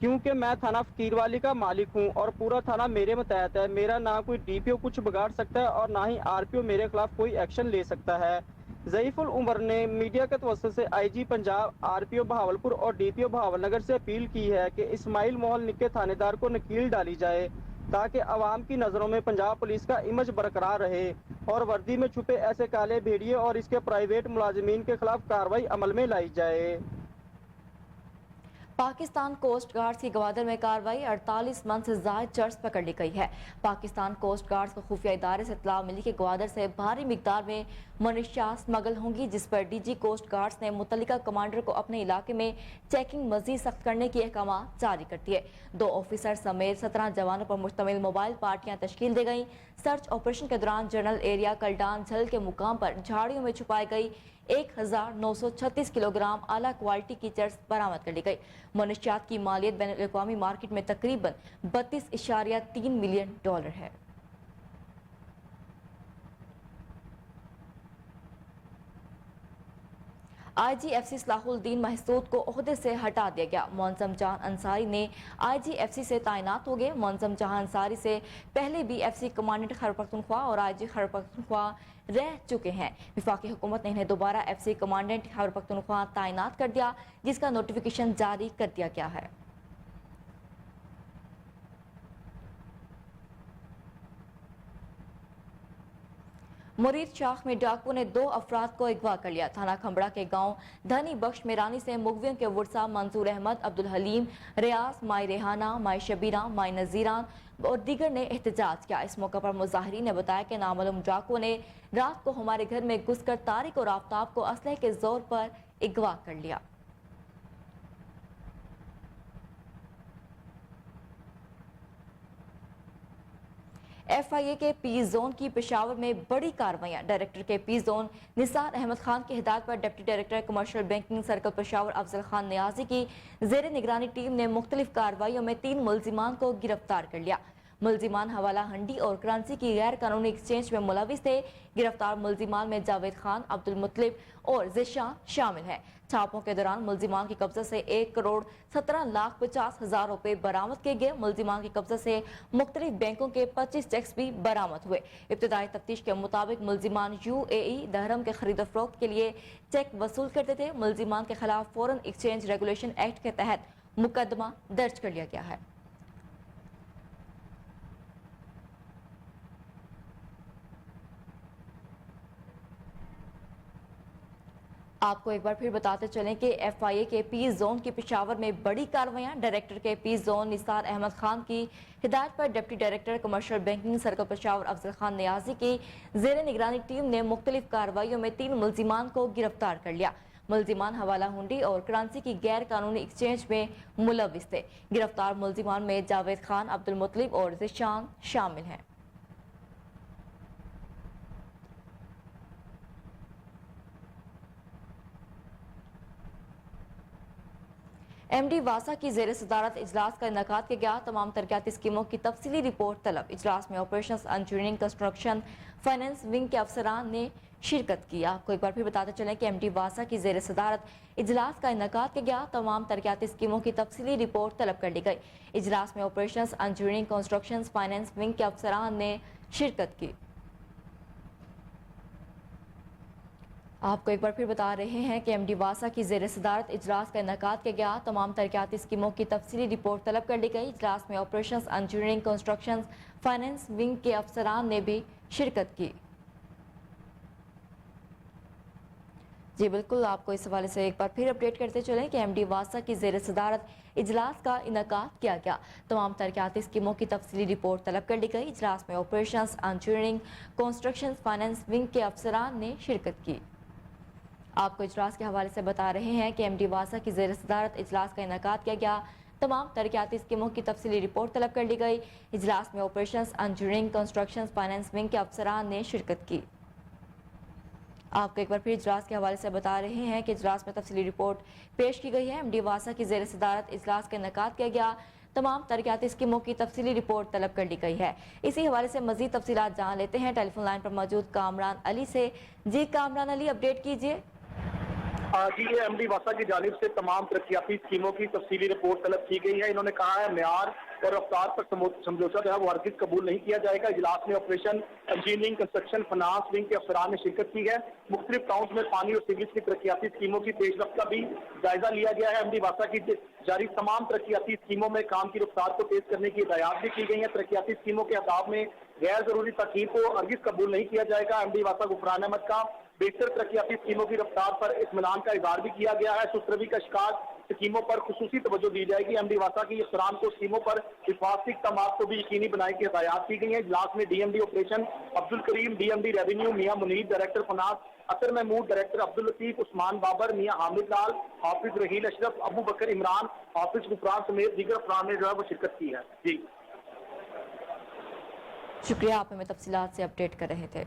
क्योंकि मैं थाना फकीरवाली का मालिक हूं और पूरा थाना मेरे मतहत है। मेरा ना कोई DPO कुछ बिगाड़ सकता है और ना ही RPO मेरे खिलाफ कोई एक्शन ले सकता है। ज़ईफुल उमर ने मीडिया के तवस्सुत से IG पंजाब, RPO बहावलपुर और DPO बहावलनगर से अपील की है कि इस्माइल मोहल निक्के थानेदार को नकील डाली जाए ताकि आवाम की नज़रों में पंजाब पुलिस का इमेज बरकरार रहे और वर्दी में छुपे ऐसे काले भेड़िए और इसके प्राइवेट मुलाजिमीन के खिलाफ कार्रवाई अमल में लाई जाए। पाकिस्तान कोस्ट गार्ड्स की गवादर में कार्रवाई, 48 मन से ज्यादा चर्च पकड़ ली गई है। पाकिस्तान कोस्ट गार्ड्स को खुफिया इदारे से इत्तला मिली कि गवादर से भारी मिकदार में मनशियात स्मगल होंगी, जिस पर डीजी कोस्ट गार्ड्स ने मुतल्लिका कमांडर को अपने इलाके में चेकिंग मजीद सख्त करने की अहकाम जारी कर दिए। 2 ऑफिसर समेत 17 जवानों पर मुश्तमिल मोबाइल पार्टियां तश्कील दी गई। सर्च ऑपरेशन के दौरान जनरल एरिया कलडान झल के मुकाम पर झाड़ियों में छुपाई गई 1936 किलोग्राम आला क्वालिटी की चर्च बरामद कर ली गई। मनशियात की मालियत बैन अल-अक़वामी मार्केट में तकरीबन 32.3 मिलियन डॉलर है। IGFC सलाहुद्दीन महसूद को ओहदे से हटा दिया गया। मुअज़्ज़म जहां अंसारी ने IGFC से तैनात हो गए। मुअज़्ज़म जहां अंसारी से पहले भी FC कमांडेंट खैबर पख्तूनख्वा और IG खैबर पख्तूनख्वा रह चुके हैं। वफाकी हुकूमत ने इन्हें दोबारा FC कमांडेंट खैबर पख्तूनख्वा तैनात कर दिया, जिसका नोटिफिकेशन जारी कर दिया गया है। मुरीद शाख में डाकुओं ने 2 अफराद को अगवा कर लिया। थाना खंबड़ा के गांव धनी बख्श मेरानी से मुगवियों के वर्सा मंसूर अहमद, अब्दुल हलीम, रियाज, माई रेहाना, माई शबीरा, माई नजीरान और दीगर ने एहतजाज किया। इस मौके पर मुजाहिरीन ने बताया कि नामालूम डाकुओं ने रात को हमारे घर में घुसकर तारिक और आफ्ताब को असलहे के जोर पर अगवा कर लिया। FIA के पी जोन की पेशावर में बड़ी कार्रवाइयां। Director K P zone Nisar Ahmad Khan की हिदायत पर deputy director commercial banking circle Peshawar Afzal Khan Niazi की जेर निगरानी टीम ने मुख्तलिफ कार्रवाइयों में 3 मुलजिमान को गिरफ्तार कर लिया। मुलजिमान हवाला हंडी और करेंसी की गैर कानूनी एक्सचेंज में मुलविस थे। गिरफ्तार मुलजिमान में जावेद खान, अब्दुल मुतलिब और ज़िशान शामिल हैं। छापों के दौरान मुलजिमान की कब्जा से 1,17,50,000 रुपए बरामद किए गए। मुलजिमान की कब्जा से मुख्तलिफ बैंकों के 25 चेक्स भी बरामद हुए। इब्तिदाई तफ्तीश के मुताबिक मुलजिमान UAE दहरम के खरीद फरोख्त के लिए चेक वसूल करते थे। मुलजिमान के खिलाफ फॉरेन एक्सचेंज रेगुलेशन एक्ट के तहत मुकदमा दर्ज कर लिया गया है। आपको एक बार फिर बताते चलें कि FIA के पी जोन की पेशावर में बड़ी कार्रवाइयां। Director K P zone Nisar Ahmad Khan की हिदायत पर deputy director commercial banking circle Peshawar Afzal Khan Niazi की जेर निगरानी टीम ने मुख्तलिफ कार्रवाइयों में 3 मुलजिमान को गिरफ्तार कर लिया। मुलजिमान हवाला हुंडी और करेंसी की गैर कानूनी एक्सचेंज में मुलविस थे। गिरफ्तार मुलजिमान में जावेद खान, अब्दुल मुतलिब और ज़िशान शामिल हैं। MD वासा की जेर सदारत इजलास का इनेकाद किया गया। तमाम तरक्याती स्कीमों की तफसीली रिपोर्ट तलब। इजलास में operations, engineering, construction, finance wing के अफसरान ने शिरकत की। आपको एक बार फिर बताते चलें कि MD वासा की जेर सदारत इजलास का इनेकाद किया गया। तमाम तरक्याती स्कीमों की तफसीली रिपोर्ट तलब कर ली गई। इजलास में operations, engineering, construction, finance wing के अफसरान ने शिरकत की। आपको एक बार फिर बता रहे हैं कि MD वासा की जेर सदारत इजलास का इनेकाद किया गया। तमाम तरक्याती स्कीमों की तफसीली रिपोर्ट तलब कर ली गई। इजलास में operations, engineering, construction, finance wing के अफसरान ने भी शिरकत की। जी बिल्कुल, आपको इस हवाले से एक बार फिर अपडेट करते चलें कि MD वासा की जेर सदारत इजलास का इनेकाद किया गया। तमाम तरक्याती स्कीमों की तफसीली रिपोर्ट तलब कर ली गई। इजलास में operations, engineering, construction, finance wing के अफसरान ने शिरकत की। आपको इजलास के हवाले से बता रहे हैं कि MD वासा की जेर सदारत इजलास का इनेकाद किया गया। तमाम तरक्याती स्कीमों की तफसीली रिपोर्ट तलब कर ली गई। इजलास में operations, engineering, construction, finance wing के अफसरान ने शिरकत की। आपको एक बार फिर इजलास के हवाले से बता रहे हैं कि इजलास में तफसीली रिपोर्ट पेश की गई है। MD वासा की जेर सदारत इजलास का इनेकाद किया गया। तमाम तरक्याती स्कीमों की तफसीली रिपोर्ट तलब कर ली गई है। इसी हवाले से मजीद तफसीलात जान लेते हैं टेलीफोन लाइन पर मौजूद कामरान अली से। जी कामरान अली, अपडेट कीजिए। जी, MD वासा की जानिब से तमाम तरक्याती स्कीमों की तफसीली रिपोर्ट तलब की गई है। इन्होंने कहा है म्यार और रफ्तार पर समझौता जो है वो हरगिज कबूल नहीं किया जाएगा। इजलास में operation, engineering, construction, finance wing के अफसरान ने शिरकत की है। मुख्तलिफ टाउन्स में पानी और सीवरेज की तरक्याती स्कीमों की पेशरफ्त का भी जायजा लिया गया है। MD वासा की जारी तमाम तरक्याती स्कीमों में काम की रफ्तार को तेज करने की हिदायत भी की गई है। तरक्याती स्कीमों के अहदाफ में गैर जरूरी तखीर को हरगिज कबूल नहीं किया जाएगा। MD वासा गुफरान अहमद का बेहतर तरक्याती स्कीमों की रफ्तार पर इत्मीनान का इजहार भी किया गया है। सुस्त रवि का शिकार स्कीमों पर खुसूसी तवज्जो दी जाएगी। एमडी वासा की अफसरान को स्कीमों पर हिफाजती इक़दामात को भी यकीनी बनाने की हिदायत दी गई है। इजलास में DMD operation Abdul Karim, DMD revenue मियां मुनीर, डायरेक्टर फनास असर महमूद, डायरेक्टर अब्दुल लतीफ, उस्मान बाबर, मियां हामिद लाल, हाफिज रहील अशरफ, अबू बकर इमरान, हाफिज गुफरान समेत दीगर अफराद ने जो है वो शिरकत की है। जी शुक्रिया, आप हमें तफसीलात से अपडेट कर रहे थे।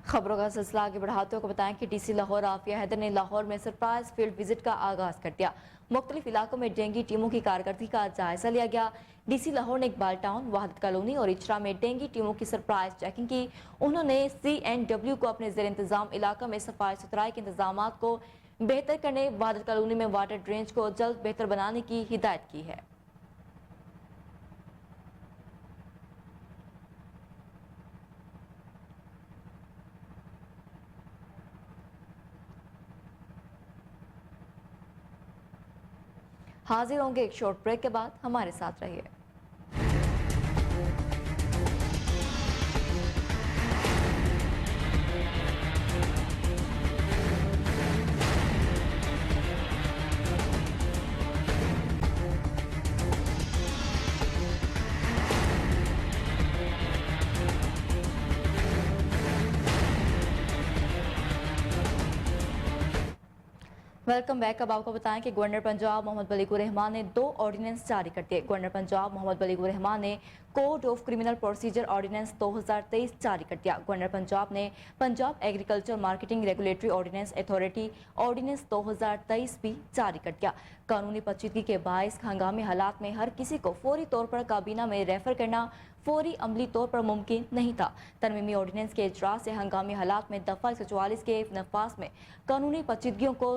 खबरों का सिलसिला आगे बढ़ाते हुए बताएं कि डीसी लाहौर आफिया हैदर ने लाहौर में सरप्राइज फील्ड विजिट का आगाज कर दिया। मुख्तलिफ इलाकों में डेंगू टीमों की कारकर्दगी का जायजा लिया गया। डीसी लाहौर ने इकबाल टाउन, वहादत कॉलोनी और इचरा में डेंगू टीमों की सरप्राइज चेकिंग की। उन्होंने CNW को अपने ज़ेर इंतजाम इलाका में सफाई सुथराई के इंतजाम को बेहतर करने, वहादत कॉलोनी में वाटर ड्रेनेज को जल्द बेहतर बनाने की हिदायत की है। हाजिर होंगे एक शॉर्ट ब्रेक के बाद, हमारे साथ रहिए। Welcome back. अब आपको बताएं कि गवर्नर पंजाब मोहम्मद बलीगुर रहमान ने 2 ऑर्डिनेंस जारी कर दिए। गवर्नर पंजाब मोहम्मद बलीगुर रहमान ने code of criminal procedure ordinance 2023 जारी कर दिया। गवर्नर पंजाब ने Punjab agriculture marketing regulatory ordinance authority ordinance 2023 भी जारी कर दिया। कानूनी पेचीदगी के बायस हंगामी हालात में हर किसी को फौरी तौर पर काबीना में रेफर करना फौरी अमली तौर पर मुमकिन नहीं था। तरमीमी ऑर्डिनेंस के इजरा से हंगामी हालात में दफ़ा 144 के नफाज में कानूनी पेचीदगियों को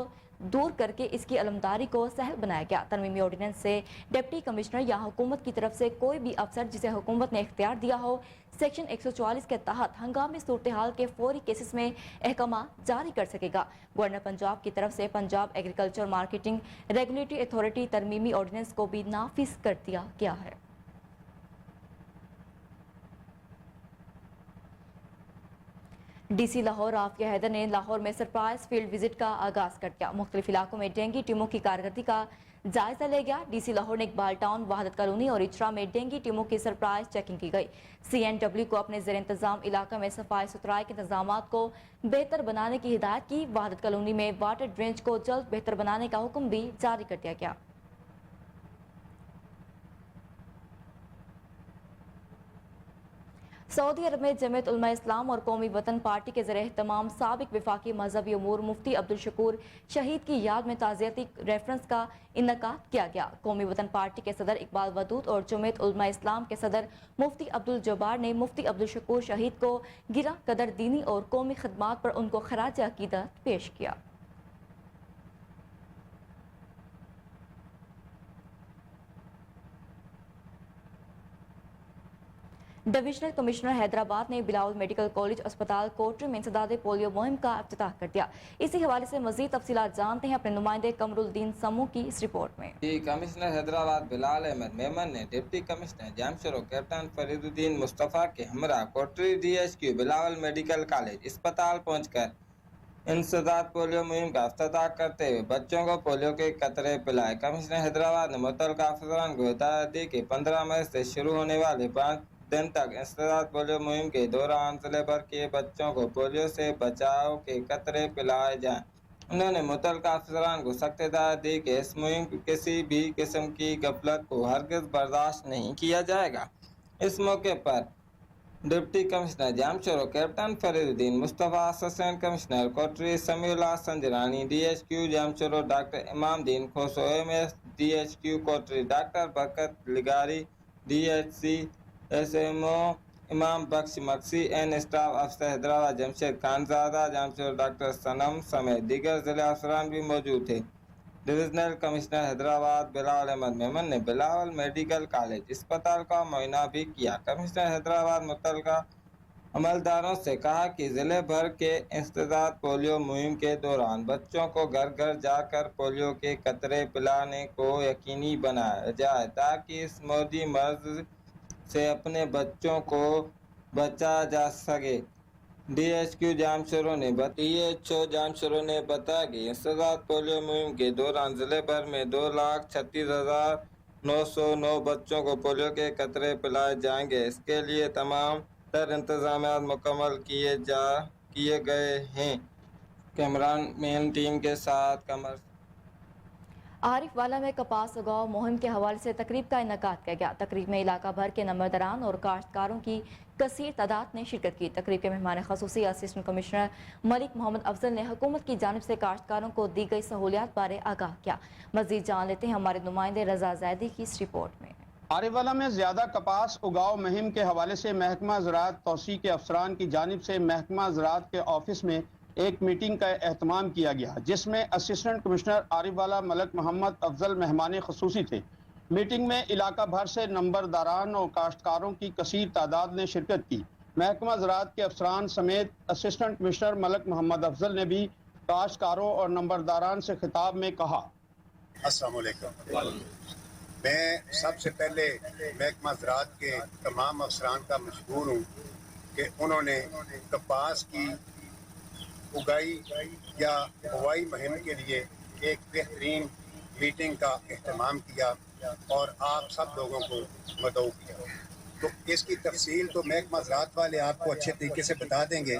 दूर करके इसकी अलमदारी को सहल बनाया गया। तरमीमी ऑर्डिनेंस से डिप्टी कमिश्नर या हुकूमत की तरफ से कोई भी अफसर जिसे हुकूमत ने इख्तियार दिया हो, सेक्शन 144 के तहत हंगामी सूरत हाल के फौरी केसेस में अहकाम जारी कर सकेगा। गवर्नर पंजाब की तरफ से Punjab agriculture marketing regulatory authority तरमीमी ऑर्डिनेंस को भी नाफिज कर दिया गया है। डीसी लाहौर आफिया हैदर ने लाहौर में सरप्राइज फील्ड विजिट का आगाज कर दिया। मुख्तलिफ इलाकों में डेंगू टीमों की कारकर्दगी का जायजा लिया गया। डीसी लाहौर ने इकबाल टाउन, वहादत कॉलोनी और इचरा में डेंगू टीमों की सरप्राइज चेकिंग की गई। CNW को अपने ज़ेर इंतजाम इलाका में सफाई सुथराई के इंतजाम को बेहतर बनाने की हिदायत की। वहादत कॉलोनी में वाटर ड्रेनेज को जल्द बेहतर बनाने का हुक्म भी जारी कर दिया गया। सऊदी अरब में जमीयत उलमा इस्लाम और कौमी वतन पार्टी के ज़रिए एहतमाम साबिक वफाकी मजहबी अमूर मुफ्ती अब्दुल शकूर शहीद की याद में ताज़ियती रेफरेंस का इनकाद किया गया। कौमी वतन पार्टी के सदर इकबाल वदूद और जमीयत उलमा इस्लाम के सदर मुफ्ती अब्दुल जब्बार ने मुफ्ती अब्दुल शकूर शहीद को गिरा कदर दीनी और कौमी खदमात पर उनको खराज अकीदत पेश किया। डिविजनल कमिश्नर हैदराबाद ने बिलावल मेडिकल कॉलेज अस्पताल कोटरी में इंसदाद पोलियो मुहिम का इफ्तिताह कर दिया। इसी हवाले से मजीद तफसीलात जानते हैं अपने नुमाइंदे कमरुद्दीन समूह की इस रिपोर्ट में। कमिश्नर हैदराबाद बिलाल अहमद मेमन ने deputy commissioner Jamshoro captain Fariduddin Mustafa के हमरा Kotri DHQ Bilawal medical college अस्पताल पहुँचकर इंसदाद पोलियो मुहिम का इफ्तिताह करते हुए बच्चों को पोलियो के कतरे पिलाए। कमिश्नर हैदराबाद ने मुतल्लिक़ा अफसरान को हिदायत दी कि 15 मई से शुरू होने वाले 5 दिन तक इंसदाद पोलियो मुहिम के दौरान जिले भर के बच्चों को पोलियो से बचाव के कतरे पिलाए जाएं। उन्होंने मुतल्लिक़ा अफसरान को सख्त हिदायत दी कि इस मुहिम की किसी भी किस्म की गफलत को हरगिज़ बर्दाश्त नहीं किया जाएगा। इस मौके पर deputy commissioner Jamshoro captain Fariduddin Mustafa, assistant commissioner Kotri Samiullah Sanjrani, DHQ Jamshoro doctor Imamdin Khoso, MS DHQ Kotri doctor Barkat लिगारी, DHC SMO इमाम बख्श मक्सी, एन स्टाफ अफसर हैदराबाद जमशेद खानजादा जामशोर डॉक्टर सनम समेत दीगर जिला अफसरान भी मौजूद थे। डिविजनल कमिश्नर हैदराबाद बिलावल अहमद मेमन ने बिलावल मेडिकल कॉलेज अस्पताल का मुआयना भी किया। कमिश्नर हैदराबाद मुतल्लिक़ा अमलदारों से कहा कि जिले भर के इंसदाद पोलियो मुहिम के दौरान बच्चों को घर घर जाकर पोलियो के कतरे पिलाने को यकीनी बनाया जाए ताकि इस मोदी मर्ज से अपने बच्चों को बचा जा सके। DHQ जामशोरों ने बताया कि इंसदाद पोलियो मुहिम के दौरान जिले भर में 2,36,909 बच्चों को पोलियो के कतरे पिलाए जाएंगे। इसके लिए तमाम तर इंतजाम मुकम्मल किए गए हैं। कैमरान मेन टीम के साथ कमर। आरिफ वाला में कपास उगाओ मुहिम के हवाले से तकरीब का इनेकाद किया गया। तकरीब में इलाका भर के नंबरदारान और काश्तकारों की कसीर तादाद ने शिरकत की। तकरीब के मेहमान खसूसी असिस्टेंट कमिश्नर मलिक मोहम्मद अफजल ने हुकूमत की जानिब से काश्तकारों को दी गई सहूलियात बारे आगाह किया। मजीद जान लेते हैं हमारे नुमाइंदे रजा जैदी की इस रिपोर्ट में। आरिफवाला में ज़्यादा कपास उगाओ मुहिम के हवाले से महकमा ज़राअत तौसी के अफसरान की जानिब से महकमा ज़राअत के ऑफिस में एक मीटिंग का एहतमाम किया गया, जिसमें असिस्टेंट कमिश्नर आरिफवाला मलिक मोहम्मद अफजल मेहमान खसूसी थे। मीटिंग में इलाका भर से नंबरदारान और काश्तकारों की कसीर तादाद ने शिरकत की। महकमा ज़राअत के अफसरान समेत असिस्टेंट कमिश्नर मलिक मोहम्मद अफजल ने भी काश्तकारों और नंबरदारान से खिताब में कहा, अस्सलाम वालेकुम। मैं सबसे पहले महकमा ज़राअत के तमाम अफसरान का मशकूर हूँ कि उन्होंने कपास की उगाई या बुवाई मुहिम के लिए एक बेहतरीन मीटिंग का एहतमाम किया और आप सब लोगों को मदऊ किया। तो इसकी तफसील तो महकमा ज़राअत वाले आपको अच्छे तरीके से बता देंगे,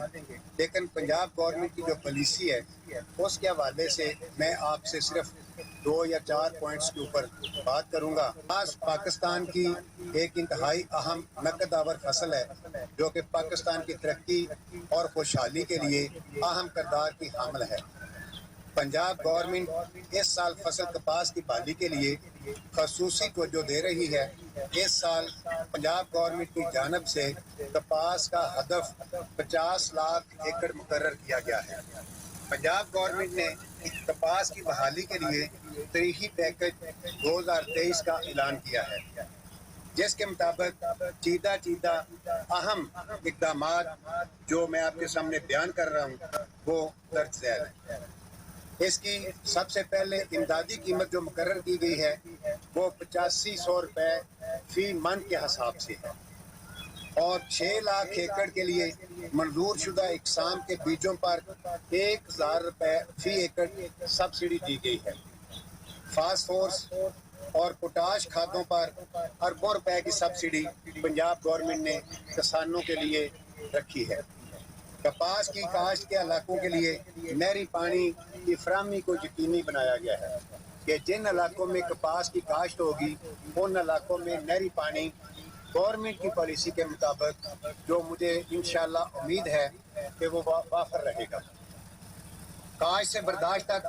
लेकिन पंजाब गवर्नमेंट की जो पॉलिसी है उसके हवाले से मैं आपसे सिर्फ 2 या 4 पॉइंट्स के ऊपर बात करूंगा। आज पाकिस्तान की एक इंतहाई अहम नकद आवर फसल है जो कि पाकिस्तान की तरक्की और खुशहाली के लिए अहम किरदार की हामिल है। पंजाब गवर्नमेंट इस साल फसल कपास की बहाली के लिए खसूसी तवज्जो दे रही है। इस साल पंजाब गवर्नमेंट की जानिब से कपास का हदफ 50 लाख एकड़ मुकर्रर किया गया है। पंजाब गवर्नमेंट ने कपास की बहाली के लिए तरीही पैकेज 2023 का ऐलान किया है, जिसके मुताबिक चीदा अहम इक़दामात जो मैं आपके सामने बयान कर रहा हूँ वो दर्ज झैल है। इसकी सबसे पहले इमदादी कीमत जो मुकर्रर की गई है वो 8500 रुपये फी मन के हिसाब से है और 6 लाख एकड़ के लिए मंजूर शुदा इकसाम के बीजों पर 1000 रुपये फी एकड़ सब्सिडी दी गई है। फास्फोरस और पोटाश खादों पर अरबों रुपए की सब्सिडी पंजाब गवर्नमेंट ने किसानों के लिए रखी है। कपास की काश्त के इलाकों के लिए नहरी पानी की फराहमी को यकीनी बनाया गया है कि जिन इलाकों में कपास की काश्त होगी उन इलाकों में नहरी पानी गवर्नमेंट की पॉलिसी के मुताबिक जो मुझे इंशाल्लाह उम्मीद है कि वो वाफर रहेगा। काश्त से बर्दाश्त तक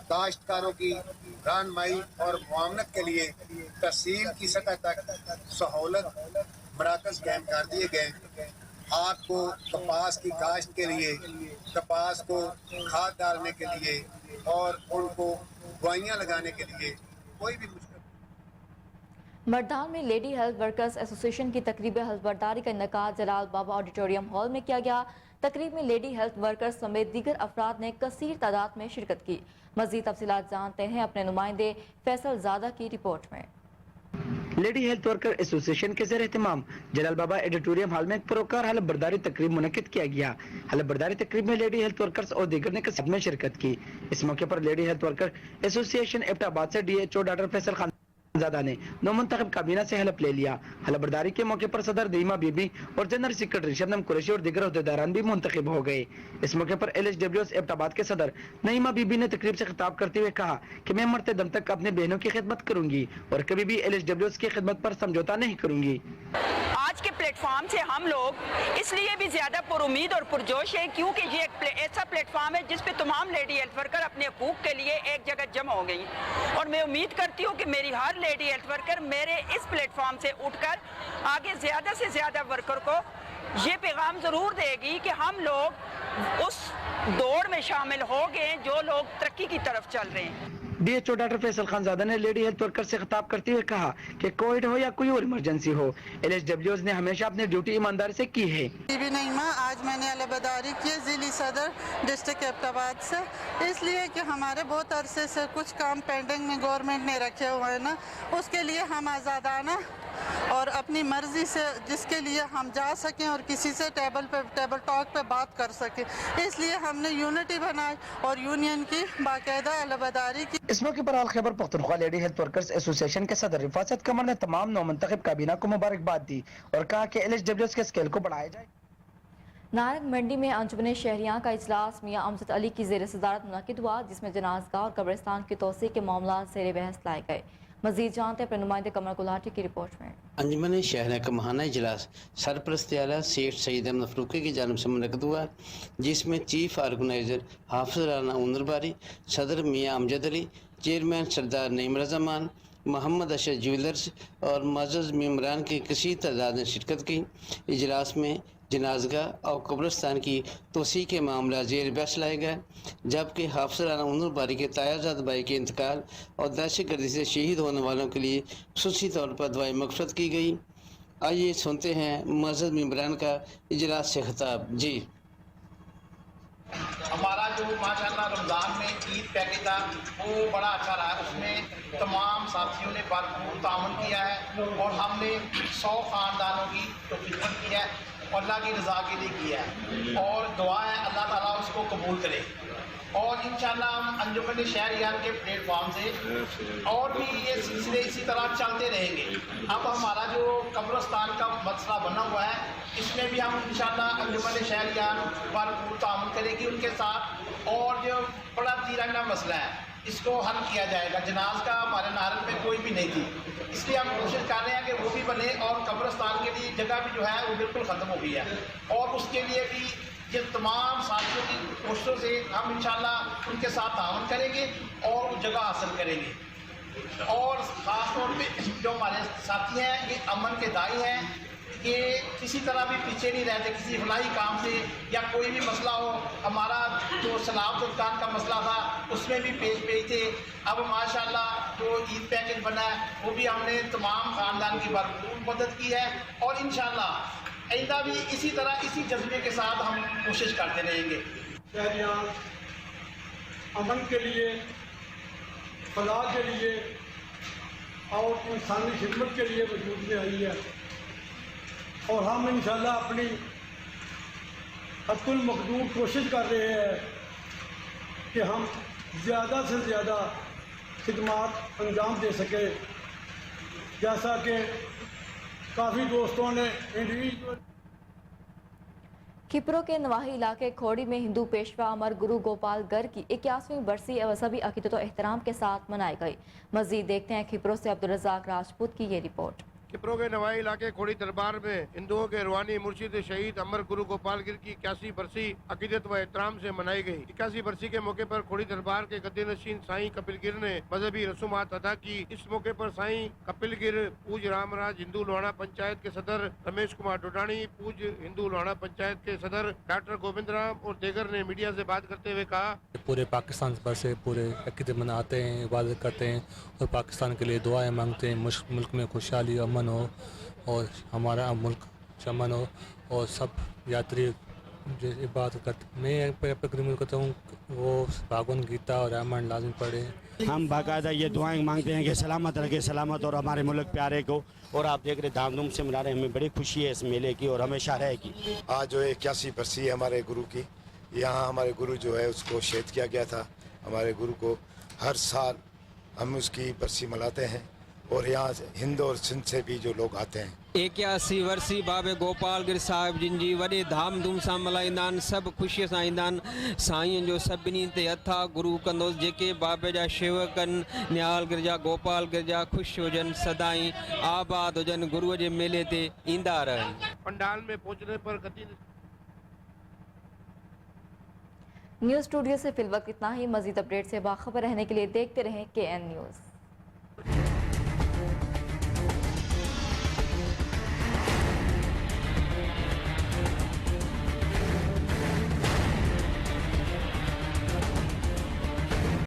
काश्तकारों की रहनुमाई और मुआवनत के लिए तहसील की सतह तक सहूलत मराकज़ कायम कर दिए गए। आपको कपास की काश्त के लिए, कपास को खाद डालने के लिए और उनको दवाइयाँ लगाने के लिए कोई भी मुश्किल। मर्दान में लेडी हेल्थ वर्कर्स एसोसिएशन की तकरीब हल्फबर्दारी का इनेकाद जलाल बाबा ऑडिटोरियम हॉल में किया गया। तकरीब में लेडी हेल्थ वर्कर्स समेत दीगर अफराद ने कसीर तादाद में शिरकत की। मज़ीद तफसीलात जानते हैं अपने नुमाइंदे फैसल ज़ादा की रिपोर्ट में। लेडी हेल्थ वर्कर एसोसिएशन के ज़ेर एहतमाम जलाल बाबा एडिटोरियम हॉल में एक पुरकार हल्फबर्दारी तकरीब मुनक्किद किया गया। हल्फबर्दारी तकरीब में लेडी हेल्थ वर्कर्स और दीगर ने कसीर में शिरकत की। इस मौके पर lady health worker association Abbottabad से DHO डॉक्टर फैसल खान ज़ादा ने नौमंतखब काबीना से हलफ ले लिया। हलफबर्दारी के मौके पर सदर दीमा बीबी और जनरल सेक्रेटरी शबनम कुरैशी और दीगर अहदेदारान भी मुंतखब हो गए। इस मौके पर LHWS एबटाबाद के सदर नईमा बीबी ने तकरीब से खिताब करते हुए कहा कि मैं मरते दम तक अपने बहनों की खिदमत करूंगी और कभी भी LHWS की खिदमत पर समझौता नहीं करूंगी। आज के प्लेटफॉर्म से हम लोग इसलिए भी ज्यादा पुरुमीद और पुरजोश है क्योंकि ये एक ऐसा प्लेटफॉर्म है जिस पे तमाम लेडी हेल्थ वर्कर अपने हकूक के लिए एक जगह जमा हो गई और मैं उम्मीद करती हूँ कि मेरी हर लेडी हेल्थ वर्कर मेरे इस प्लेटफॉर्म से उठकर आगे ज्यादा से ज्यादा वर्कर को ये पैगाम जरूर देगी कि हम लोग उस दौड़ में शामिल हो गए जो लोग तरक्की की तरफ चल रहे हैं। डीएचओ डॉक्टर फैसल खानजादा ने लेडी हेल्थ वर्कर से खिताब करते हुए कहा कि कोविड हो या कोई और इमरजेंसी हो, LHWs ने हमेशा अपनी ड्यूटी ईमानदारी से की है। बीबी नईमा, आज मैंने अलबदारी की जिली सदर डिस्ट्रिक्ट एबटाबाद से, इसलिए कि हमारे बहुत अरसे से कुछ काम पेंडिंग में गवर्नमेंट ने रखे हुए हैं ना, उसके लिए हम आज़ादाना और अपनी मर्जी से जिसके लिए हम जा सकें और किसी से टेबल टॉक पे बात कर सकें, इसलिए हमने यूनिटी बनाई और यूनियन की बाकायदा अलबदारी की। इस मौके पर अल Khyber Pakhtunkhwa lady health workers association के सदर रिफासत कमर ने तमाम नौमंतखब काबीना को मुबारकबाद दी और कहा कि LHWs के स्केल को बढ़ाया जाए। नारंग मंडी में अंजुमन शहरियां का इजलास मियां अमजद अली की ज़ेर सदारत मुनक़िद हुआ, जिसमें जनाज़गाह और कब्रिस्तान की तोसी के मामला ज़ेर बहस लाए गए। मज़ीद जानते अपने नुमाइंदे कमर गुलाटी की रिपोर्ट में। अंजुमन शहरिया का महाना इजलास सरपरस्त आला सेठ सईद अहमद फरूकी की जानिब से मुनक़िद हुआ, जिसमें चीफ ऑर्गेनाइज़र हाफिज़ राना उनरबारी, सदर मियां अमजद अली, चेयरमैन सरदार नईम रज़ामान, मोहम्मद अशर ज्वेलर्स और मअज़्ज़ज़ मेंबरान की कसी तादाद ने शिरकत की। इजलास में जनाज़गाह और कब्रिस्तान की तोसी के मामला ज़ेर बहस लाए गए, जबकि हाफिज़ राना उनरबारी के तायाजाद भाई के इंतकाल और दहशत गर्दी से शहीद होने वालों के लिए खुसूसी तौर पर दुआए मग़फ़िरत की गई। आइए सुनते हैं मअज़्ज़ज़ मेंबरान का इजलास से खिताब। जी, हमारा जो माशाअल्लाह रमज़ान में ईद पैकेज था वो बड़ा अच्छा रहा, उसमें तमाम साथियों ने भरपूर ताउन किया है और हमने 100 ख़ानदानों की तो खिदमत की है और अल्लाह की रज़ा के लिए किया है और दुआ है अल्लाह ताला उसको कबूल करे। और इंशाअल्लाह हम अंजुमन शहरियान के प्लेटफॉर्म से और भी ये सिलसिले इसी तरह चलते रहेंगे। अब हमारा जो कब्रिस्तान का मसला बना हुआ है, इसमें भी हम इंशाअल्लाह अंजुमन शहरियान भरपूर ताउन करेगी उनके साथ, और जो बड़ा तिरंगा मसला है इसको हल किया जाएगा। जनाज का हमारे नारंग में कोई भी नहीं थी, इसलिए हम कोशिश कर रहे हैं कि वो भी बने और कब्रिस्तान के लिए जगह भी जो है वो बिल्कुल ख़त्म हो गई है, और उसके लिए भी ये तमाम साथियों की कोशिशों से हम इंशाअल्लाह उनके साथ ताउन करेंगे और वो जगह हासिल करेंगे। और ख़ास तौर पे जो हमारे साथी हैं ये अमन के दाई हैं, ये किसी तरह भी पीछे नहीं रहते किसी फलाही काम से, या कोई भी मसला हो। हमारा जो सलाब दुकान का मसला था उसमें भी पेश थे। अब माशाअल्लाह जो ईद पैकेज बना है वो भी हमने तमाम ख़ानदान की भरपूर मदद की है, और इंशाअल्लाह आइंदा भी इसी तरह इसी जज्बे के साथ हम कोशिश करते रहेंगे। शहरियाँ अमन के लिए, फलाह के लिए और इंसानी खिदमत के लिए वजूद में आई है, और हम इंशाअल्लाह अपनी हद्दुल मक़दूर कोशिश कर रहे हैं कि हम ज़्यादा से ज़्यादा खिदमत अंजाम दे सके। जैसा कि काफ़ी दोस्तों ने इंडिविजुअल खिपरो के नवाही इलाके खोड़ी में हिंदू पेशवा अमर गुरु गोपाल गर्ग की 81वीं बरसी मजहबी अकीदत और एहतराम के साथ मनाई गई। मजीद देखते हैं खिपरो से अब्दुल रज़ाक राजपूत की ये रिपोर्ट। खिपरो के नवाई इलाके खोड़ी दरबार में हिंदुओं के रूहानी मुर्शिद शहीद अमर गुरु गोपाल गिर की 81 बरसी अकीदत व एहतराम से मनाई गई। 81 बरसी के मौके पर खोड़ी दरबार के गद्दे नशीन साईं कपिल गिर ने मजहबी रसूमात अदा की। इस मौके पर साईं कपिल गिर पूज रामराज हिंदू लोहाना पंचायत के सदर रमेश कुमार डोडानी, पूज हिंदू लोहाना पंचायत के सदर डॉक्टर गोविंद राम और देगर ने मीडिया से बात करते हुए कहा, पूरे पाकिस्तान भर से पूरे अकीदत मनाते हैं, इबादत करते हैं और पाकिस्तान के लिए दुआएं मांगते हैं। मुल्क में खुशहाली अमन हो और हमारा मुल्क अमन हो और सब यात्री जो इबादत करते। मैं करता हूँ वो भागवत गीता और रामायण लाजिम पढ़े। हम बाकायदा ये दुआएं मांगते हैं कि सलामत रखे सलामत और हमारे मुल्क प्यारे को, और आप देख रहे धामधूम से मना रहे हैं। हमें बड़ी खुशी है इस मेले की और हमेशा रहेगी। आज जो 81 बरसी है हमारे गुरु की, यहाँ हमारे गुरु जो है उसको शहीद किया गया था। हमारे गुरु को हर साल हम उसकी बरसी मनाते हैं और यहाँ हिंद और सिंध से भी जो लोग आते हैं। 81 वर्सी बाबे गोपाल गिर साहिब जिन जी वॾे धाम धूम सां मल्हाईंदा आहिनि, सभु ख़ुशीअ सां ईंदा आहिनि। साईं जो सभिनी ते हथ आहे, गुरु कंदोसि। जेके बाबे जा शेवक आहिनि, निहाल गिरजा गोपाल गिरजा ख़ुशि हुजनि, सदाई आबाद हुजनि, गुरुअ जे मेले ते ईंदा रहनि। पंडाल में पहुंचने पर गद्दी न्यूज़ स्टूडियो से फिलवक्त इतना ही। मजीद अपडेट से बाखबर रहने के लिए देखते रहें KN न्यूज़।